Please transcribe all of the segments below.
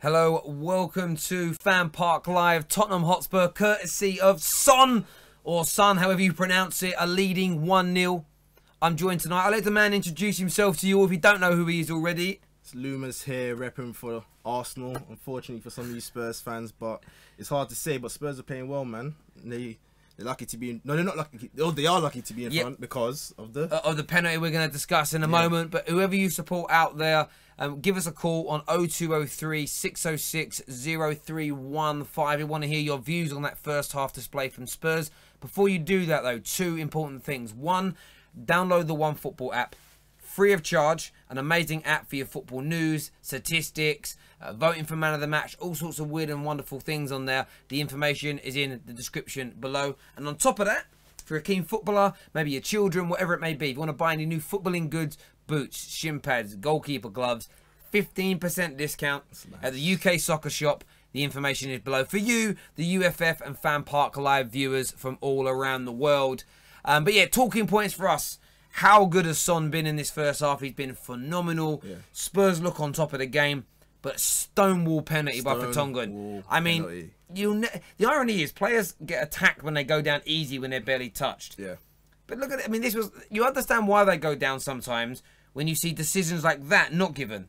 Hello, welcome to FanPark Live, Tottenham Hotspur, courtesy of Son, or Son, however you pronounce it, are leading 1-0. I'm joined tonight. I'll let the man introduce himself to you all if you don't know who he is already. It's Loomis here, repping for Arsenal, unfortunately for some of you Spurs fans, but it's hard to say, but Spurs are playing well, man. They're lucky to be in... No, they're not lucky. Oh, they are lucky to be in front because of the penalty we're going to discuss in a moment. But whoever you support out there, give us a call on 0203 606 0315. We want to hear your views on that first half display from Spurs. Before you do that, though, two important things. One, download the OneFootball app. Free of charge, an amazing app for your football news, statistics, voting for man of the match, all sorts of weird and wonderful things on there. The information is in the description below. And on top of that, if you're a keen footballer, maybe your children, whatever it may be, if you want to buy any new footballing goods, boots, shin pads, goalkeeper gloves, 15% discount at the UK Soccer Shop. The information is below for you, the UFF and FanPark Live viewers from all around the world. But yeah, talking points for us. How good has Son been in this first half? He's been phenomenal. Yeah. Spurs look on top of the game, but stonewall penalty by Vertonghen. I mean, the irony is players get attacked when they go down easy when they're barely touched. Yeah. But look at it. I mean, you understand why they go down sometimes when you see decisions like that not given.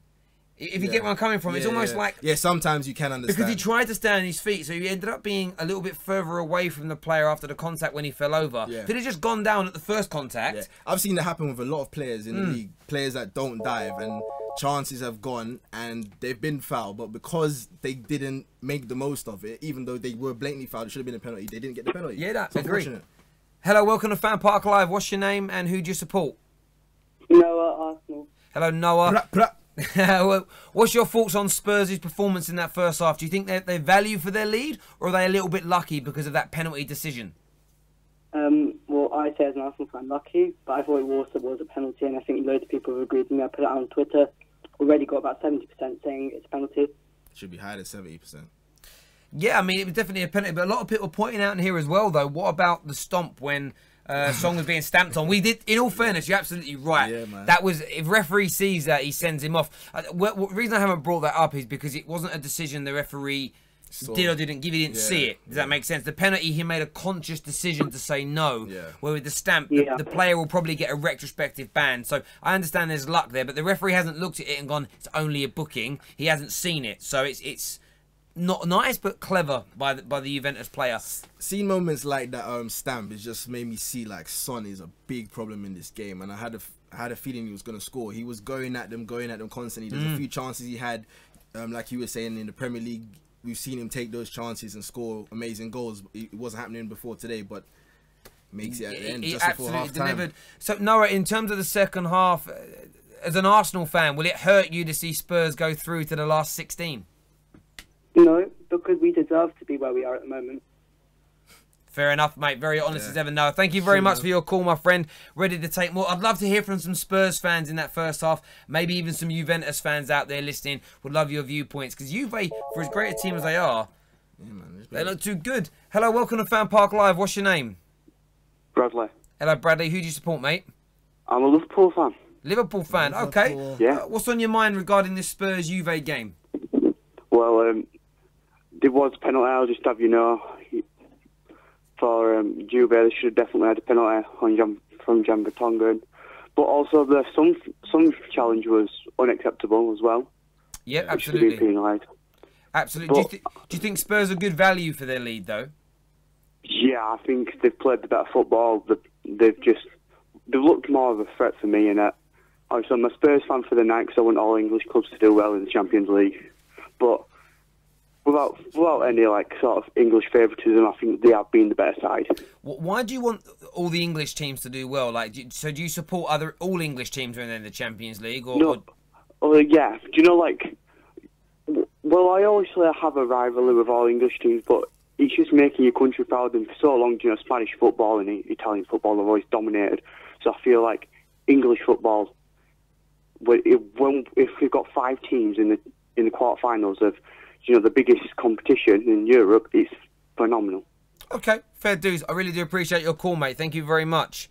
If you get where I'm coming from, it's almost like... Yeah, sometimes you can understand. Because he tried to stay on his feet, so he ended up being a little bit further away from the player after the contact when he fell over. Yeah. If he'd have just gone down at the first contact... Yeah. I've seen that happen with a lot of players in the league. Players that don't dive, and chances have gone, and they've been fouled. But because they didn't make the most of it, even though they were blatantly fouled, it should have been a penalty, they didn't get the penalty. Yeah, that's unfortunate. Hello, welcome to FanPark Live. What's your name and who do you support? Noah, Arsenal. Hello, Noah. What's your thoughts on Spurs' performance in that first half? Do you think they value for their lead, or are they a little bit lucky because of that penalty decision? Well, I say as an Arsenal fan, lucky, but I thought it also was a penalty, and I think loads of people have agreed with me. I put it out on Twitter. Already got about 70% saying it's a penalty. It should be higher than 70%. Yeah, I mean, it was definitely a penalty, but a lot of people are pointing out in here as well, though. What about the stomp when... Song was being stamped on? We did, in all fairness, you're absolutely right. Yeah, man. That was, if referee sees that, he sends him off. The reason I haven't brought that up is because it wasn't a decision the referee did or didn't give. He didn't see it. Does that make sense? The penalty, he made a conscious decision to say no. Yeah. Where with the stamp, the player will probably get a retrospective ban. So I understand there's luck there, but the referee hasn't looked at it and gone, it's only a booking. He hasn't seen it. So it's not nice, but clever by the Juventus player. Seeing moments like that stamp, it just made me see like Son is a big problem in this game, and I had a feeling he was going to score. He was going at them constantly. There's a few chances he had, like you were saying, in the Premier League. We've seen him take those chances and score amazing goals. It wasn't happening before today, but makes it at the end just before half time. Delivered. So Noah, in terms of the second half, as an Arsenal fan, will it hurt you to see Spurs go through to the last 16? No, because we deserve to be where we are at the moment. Fair enough, mate. Very honest as ever, Noah. Thank you very much for your call, my friend. Ready to take more. I'd love to hear from some Spurs fans in that first half. Maybe even some Juventus fans out there listening. Would love your viewpoints. Because Juve, for as great a team as they are, they look too good. Hello, welcome to FanPark Live. What's your name? Bradley. Hello, Bradley. Who do you support, mate? I'm a Liverpool fan. Liverpool fan, okay. Yeah. What's on your mind regarding this Spurs-Juve game? Well, there was a penalty, I'll just have you know. For Juve, they should have definitely had a penalty from Jan Vertonghen. But also, some challenge was unacceptable as well. Yeah, absolutely. Should be penalised. Absolutely. Do you think Spurs are good value for their lead, though? Yeah, I think they've played the better football. They've looked more of a threat for me. And obviously, I'm a Spurs fan for the night because I want all English clubs to do well in the Champions League. But without any sort of English favouritism, I think they have been the better side. Why do you want all the English teams to do well? So do you support all English teams when they're in the Champions League? No. Yeah. Do you know, well, I obviously have a rivalry with all English teams, but it's just making your country proud. And for so long, you know, Spanish football and Italian football have always dominated. So I feel like English football, if we've got 5 teams in the quarterfinals of, you know, the biggest competition in Europe, is phenomenal. Okay, fair dues. I really do appreciate your call, mate. Thank you very much.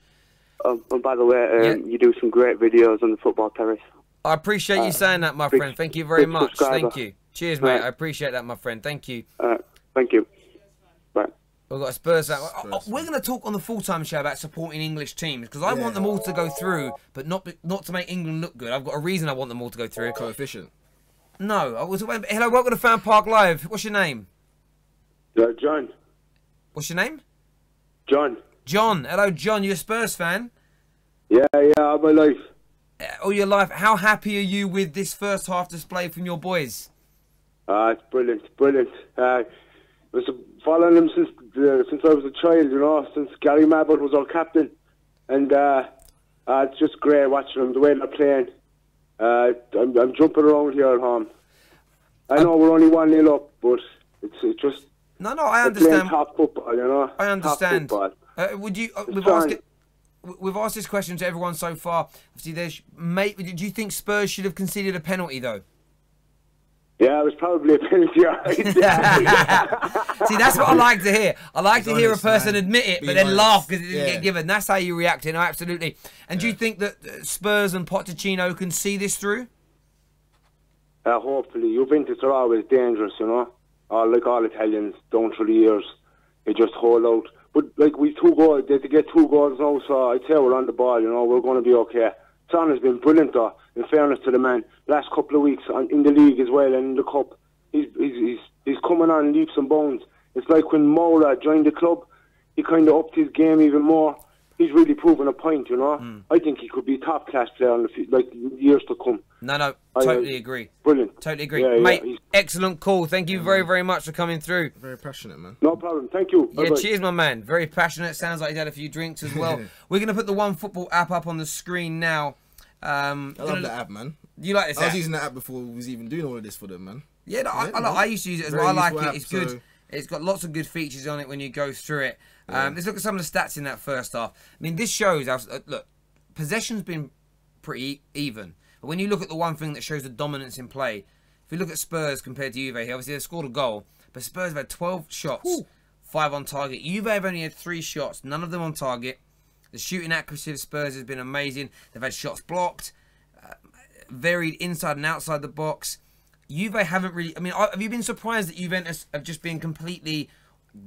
And by the way, you do some great videos on the football terrace. I appreciate you saying that, my friend. Thank you very much. Thank you. Cheers, mate. I appreciate that, my friend. Thank you. Thank you. Bye. We've got a Spurs fan. We're going to talk on the full-time show about supporting English teams because I want them all to go through, but not to make England look good. I've got a reason I want them all to go through. Coefficient. No. Hello, welcome to FanPark Live. What's your name? John. What's your name? John. John. Hello, John. You're a Spurs fan? Yeah, all my life. All your life. How happy are you with this first half display from your boys? It's brilliant. I was following them since I was a child, you know, since Gary Mabbott was our captain. And it's just great watching them, the way they're playing. I'm jumping around here at home. I know we're only 1-0 up, but it's just... No, I understand. Top football, you know. I understand. Top football. Would you... We've asked this question to everyone so far. Obviously, do you think Spurs should have conceded a penalty, though? Yeah, it was probably a penalty. See, that's what I like to hear. I like to hear a person admit it, but then laugh because it didn't get given. That's how you react. No, absolutely. And do you think that Spurs and Pochettino can see this through? Hopefully. Juventus are always dangerous, you know. Like all Italians, down through the years, they just hold out. But like we 2 goals, they had to get 2 goals now, so I'd say we're on the ball, you know, we're going to be okay. Son has been brilliant though, in fairness to the man. Last couple of weeks in the league as well and in the cup, he's coming on leaps and bounds. It's like when Moura joined the club, he kind of upped his game even more. He's really proven a point, you know. I think he could be a top class player in the years to come. No, totally agree. Brilliant. Totally agree. Mate, excellent call. Thank you very, very much for coming through. Very passionate, man. No problem. Thank you. Yeah, Bye-bye. cheers, my man. Very passionate. Sounds like he's had a few drinks as well. We're going to put the One Football app up on the screen now. I love the app, man. You like this app? I was using the app before we was even doing all of this for them, man. Yeah, I used to use it as well. I like it. It's good. It's got lots of good features on it when you go through it. Let's look at some of the stats in that first half. I mean, this shows us, look, possession's been pretty even. But when you look at the one thing that shows the dominance in play, if you look at Spurs compared to Juve here, obviously they've scored a goal, but Spurs have had 12 shots, 5 on target. Juve have only had 3 shots, none of them on target. The shooting accuracy of Spurs has been amazing. They've had shots blocked, varied inside and outside the box. Juve haven't really... I mean, have you been surprised that Juventus have just been completely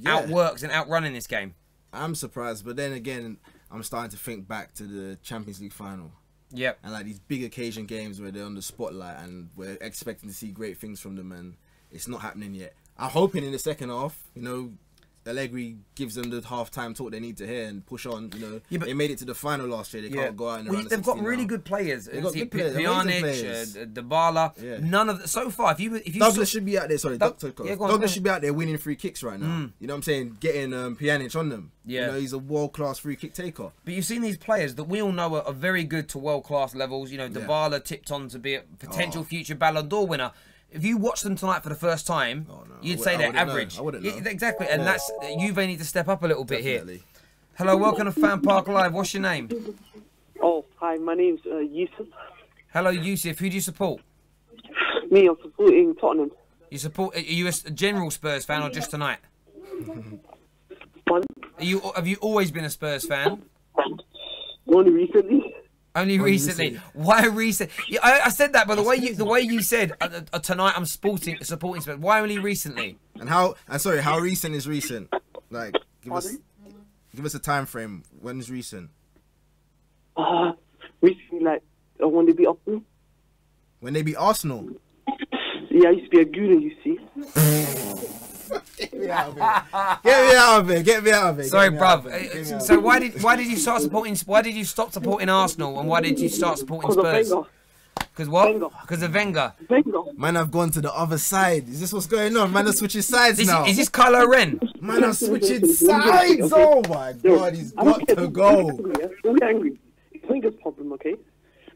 outworked and outrun in this game? I'm surprised, but then again, I'm starting to think back to the Champions League final. Yep. And like these big occasion games where they're on the spotlight and we're expecting to see great things from them and it's not happening yet. I'm hoping in the second half, you know, Allegri gives them the half-time talk they need to hear and push on. You know, they made it to the final last year. They can't go out and around the 16 They've got really now. good players. They've got good players. Pjanic, Dybala. None of so far. If you Douglas should be out there. Sorry, Douglas should be out there winning free kicks right now. You know what I'm saying? Getting Pjanic on them. Yeah, you know, he's a world-class free kick taker. But you've seen these players that we all know are very good to world-class levels. You know, Dybala tipped on to be a potential future Ballon d'Or winner. If you watch them tonight for the first time, you'd say they're average. I wouldn't know. Yeah, exactly, and that's Juve need to step up a little bit here. Hello, welcome to FanPark Live. What's your name? Oh, hi, my name's Yusuf. Hello, Yusuf. Who do you support? Me, I'm supporting Tottenham. You support? Are you a general Spurs fan or just tonight? Pardon? Have you always been a Spurs fan? Only recently. Only recently. Why recent? Yeah, I said that, but the way you said tonight I'm supporting Spurs. Why only recently? And how? And sorry, how recent is recent? Like, give us a time frame. When is recent? Recently, like when they beat Arsenal. When they beat Arsenal. Yeah, I used to be a gooner, you see. Get me out of here! Get me out of here! Get me out of here! Sorry, bruv. So why did you start supporting? Why did you stop supporting Arsenal, and why did you start supporting Spurs? Because what? Because of Wenger. Man, I've gone to the other side. Is this what's going on? Man, are switching sides now. Is this Kylo Ren? Man, are switching sides. Oh my God, he's got to go. Don't get angry. It's Wenger's problem, okay?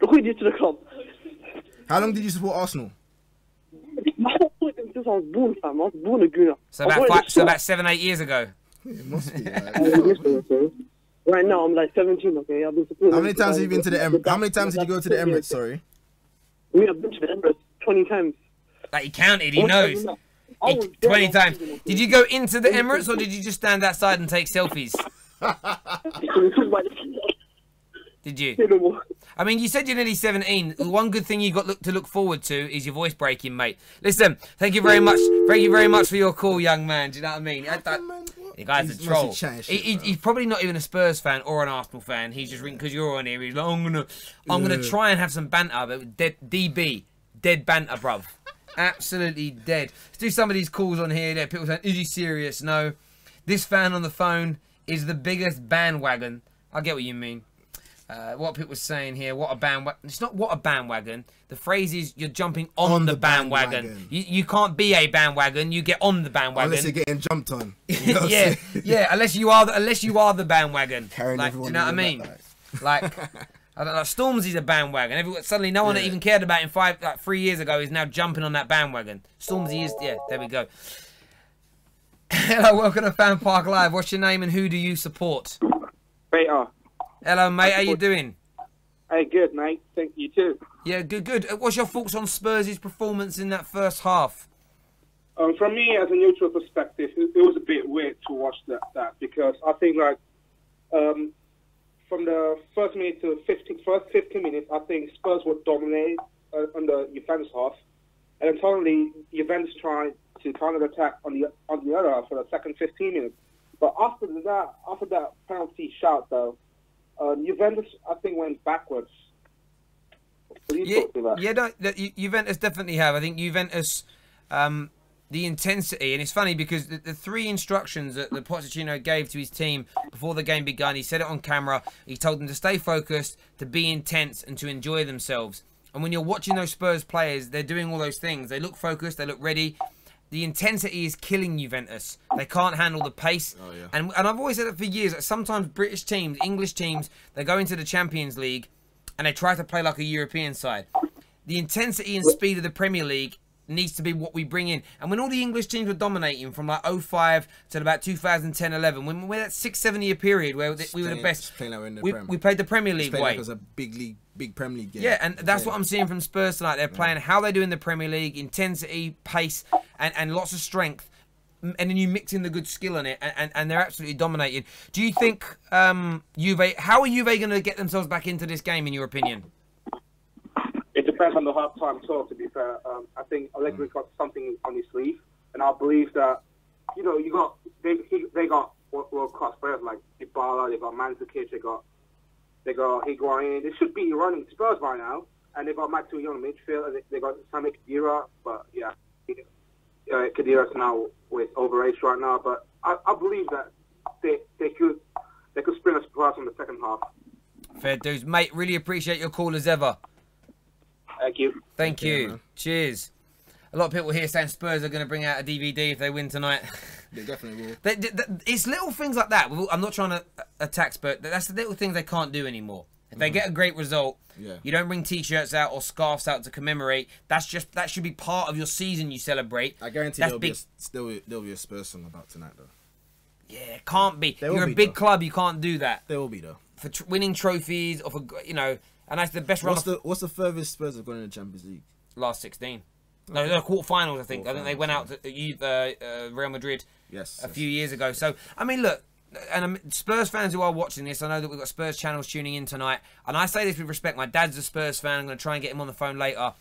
Look what he did to the club. How long did you support Arsenal? My whole point since I was born, fam. I was born a gooner. So about 7-8 years ago. It must be. Right now, I'm like 17. Okay, I've been supporting. How many times have you been to the Emirates? How many times did you go to the Emirates? Sorry. I've been to the Emirates 20 times. Like he counted. He knows. 20 times. Did you go into the Emirates or did you just stand outside and take selfies? Did you? You know what? I mean, you said you're nearly 17. The one good thing you got to look forward to is your voice breaking, mate. Listen, thank you very much. Thank you very much for your call, young man. Do you know what I mean? The guy's a troll. He's probably not even a Spurs fan or an Arsenal fan. He's just ringing because you're on here. He's like, I'm gonna try and have some banter, but dead banter, bruv. Absolutely dead. Let's do some of these calls on here. There, people saying, "Is he serious?" No. This fan on the phone is the biggest bandwagon. I get what you mean. What people were saying here, what a bandwagon. It's not what a bandwagon. The phrase is you're jumping on the bandwagon. You can't be a bandwagon. You get on the bandwagon. Unless you're getting jumped on. Yeah. Unless you are the bandwagon. Carrying like, everyone. Do you know what I mean? Like, I don't know. Stormzy's a bandwagon. Suddenly, no one that even cared about him 3 years ago is now jumping on that bandwagon. Stormzy is. Yeah, there we go. Hello, welcome to FanPark Live. What's your name and who do you support? Peter. Hello, mate. How you doing? Hey, good, mate. Thank you too. Yeah, good. What's your thoughts on Spurs' performance in that first half? From me, as a neutral perspective, it was a bit weird to watch that because I think from the first minute to first 15 minutes, I think Spurs were dominated under Juventus half, and then suddenly Juventus tried to counter attack on the other half for the second 15 minutes. But after that penalty shot though. Juventus, I think, went backwards. What do you talk about? Yeah, Juventus definitely have. I think Juventus, the intensity, and it's funny because the three instructions that Pochettino gave to his team before the game began, he said it on camera. He told them to stay focused, to be intense, and to enjoy themselves. And when you're watching those Spurs players, they're doing all those things. They look focused, they look ready. The intensity is killing Juventus. They can't handle the pace. Oh, yeah. And I've always said it for years. That sometimes British teams, English teams, they go into the Champions League and they try to play like a European side. The intensity and speed of the Premier League needs to be what we bring in. And when all the English teams were dominating from like 05 to about 2010-11, when we're that 6-7 year period where we were the best, we played the Premier League way. Like it was a big Premier League game. Yeah, and that's what I'm seeing from Spurs tonight. They're playing how they do in the Premier League, intensity, pace, and lots of strength. And then you mix in the good skill in it, and they're absolutely dominating. Do you think Juve? How are Juve going to get themselves back into this game, in your opinion? It depends on the half-time talk, to be fair. I think Allegri got something on his sleeve, and I believe that, they got world-class players like Dybala, they got Mandzukic, they got Higuain. They should be running Spurs by now, and they got Matt Tuchel in midfield, and they got Sami Khedira, but yeah, Khedira's now with overage right now, but I believe that they could spring a surprise in the second half. Fair dues, mate. Really appreciate your call as ever. Thank you. Thank you. Cheers. A lot of people here saying Spurs are going to bring out a DVD if they win tonight. They definitely will. It's little things like that. I'm not trying to attack Spurs. That's the little things they can't do anymore. If they get a great result, you don't bring T-shirts out or scarves out to commemorate. That should be part of your season you celebrate. I guarantee there'll be a Spurs song about tonight, though. Yeah, it can't be. You're a big club. You can't do that. There will be, though. For winning trophies or for, and that's the best run. What's the furthest Spurs have gone in the Champions League? Last 16. No, they're quarterfinals, I think. I think they went out to Real Madrid a few years ago. So, I mean, look, and Spurs fans who are watching this, I know that we've got Spurs channels tuning in tonight. And I say this with respect. My dad's a Spurs fan. I'm going to try and get him on the phone later.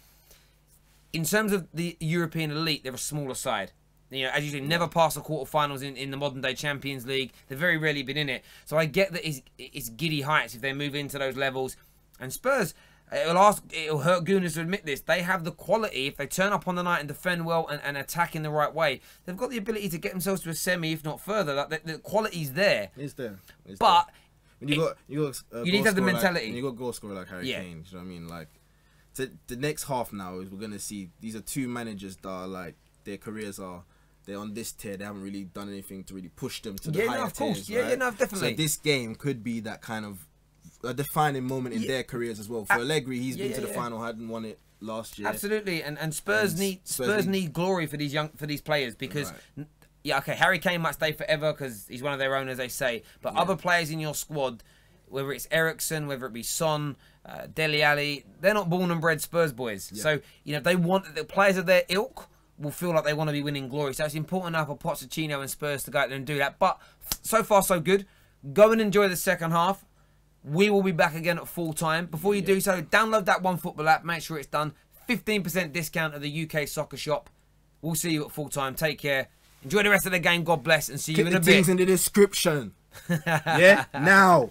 In terms of the European elite, they're a smaller side. As you say, never past the quarterfinals in the modern-day Champions League. They've very rarely been in it. So I get that it's giddy heights if they move into those levels. And Spurs, it'll hurt Gooners to admit this, they have the quality, if they turn up on the night and defend well and attack in the right way, they've got the ability to get themselves to a semi, if not further. Like the quality's there. It's there. But when you need to have the mentality. When you got goal scorer like Harry Kane, you know what I mean? Like, the next half now is we're going to see, these are two managers that are like, their careers are, they're on this tier. They haven't really done anything to really push them to the higher tiers. Definitely. So this game could be that kind of a defining moment in their careers as well. For Allegri, he's been to the final, hadn't won it last year. Absolutely, and Spurs need glory for these players because Harry Kane might stay forever because he's one of their own, as they say. But other players in your squad, whether it's Eriksen, whether it be Son, Dele Alli, they're not born and bred Spurs boys. Yeah. So if they want the players of their ilk will feel like they want to be winning glory. So it's important enough for Pochettino and Spurs to go out there and do that. But so far so good. Go and enjoy the second half. We will be back again at full time. Before you do so, download that OneFootball app. Make sure it's done. 15% discount at the UK Soccer Shop. We'll see you at full time. Take care. Enjoy the rest of the game. God bless, and see you in a bit. Things in the description. Yeah, now.